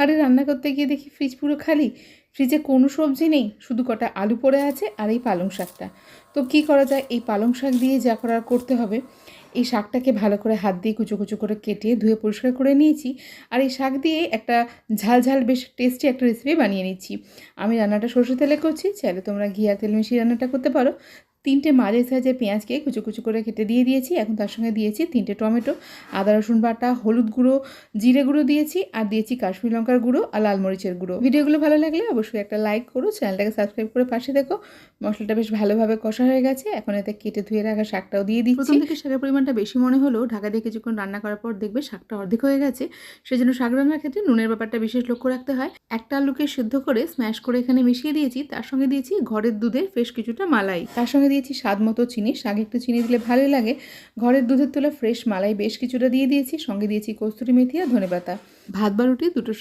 আরে রান্না করতে গিয়ে দেখি ফ্রিজ পুরো খালি। ফ্রিজে কোনো সবজি নেই, শুধু কটা আলু পড়ে আছে আর এই পালং শাকটা। তো কী করা যায়, এই পালং শাক দিয়ে যা করার করতে হবে। এই শাকটাকে ভালো করে হাত দিয়ে কুচো কুচো করে কেটে ধুয়ে পরিষ্কার করে নিয়েছি। আর এই শাক দিয়ে একটা ঝাল ঝাল বেশ টেস্টি একটা রেসিপি বানিয়ে নিচ্ছি। আমি রান্নাটা সরষে তেলে করছি, চাইলে তোমরা ঘি আর তেল মিশিয়ে রান্নাটা করতে পারো। 3টে মাঝারি সাইজের পেঁয়াজকে কুচো কুচো করে কেটে দিয়ে দিয়েছি। এখন তার সঙ্গে দিয়েছি 3টে টমেটো, আদা রসুন বাটা, হলুদ গুঁড়ো, জিরে গুঁড়ো দিয়েছি, আর দিয়েছি কাশ্মীরি লঙ্কার গুঁড়ো আর লাল মরিচের গুঁড়ো। ভিডিওগুলো ভালো লাগলে অবশ্যই একটা লাইক করো, চ্যানেলটাকে সাবস্ক্রাইব করে পাশে দেখো। মশলাটা বেশ ভালোভাবে কষা হয়ে গেছে, এখন এতে কেটে ধুয়ে রাখা শাকটাও দিয়ে দিচ্ছি। প্রথম থেকে শাকের পরিমাণটা বেশি মনে হলেও ঢাকা দিয়ে কিছুক্ষণ রান্না করার পর দেখবে শাকটা অর্ধেক হয়ে গেছে। সেজন্য শাক রান্নার ক্ষেত্রে নুনের ব্যাপারটা বিশেষ লক্ষ্য রাখতে হয়। একটা আলুকে সিদ্ধ করে স্ম্যাশ করে এখানে মিশিয়ে দিয়েছি, তার সঙ্গে দিয়েছি ঘরের দুধের বেশ কিছুটা মালাই, তার সঙ্গে দিয়েছি স্বাদ মতো চিনি। শাকে একটু চিনি দিলে ভালোই লাগে। ঘরের দুধের তোলা ফ্রেশ মালাই বেশ কিছুটা দিয়ে দিয়েছি, সঙ্গে দিয়েছি কস্তুরি মেথি আর ধনেপাতা। ভাত বা রুটি দুটোর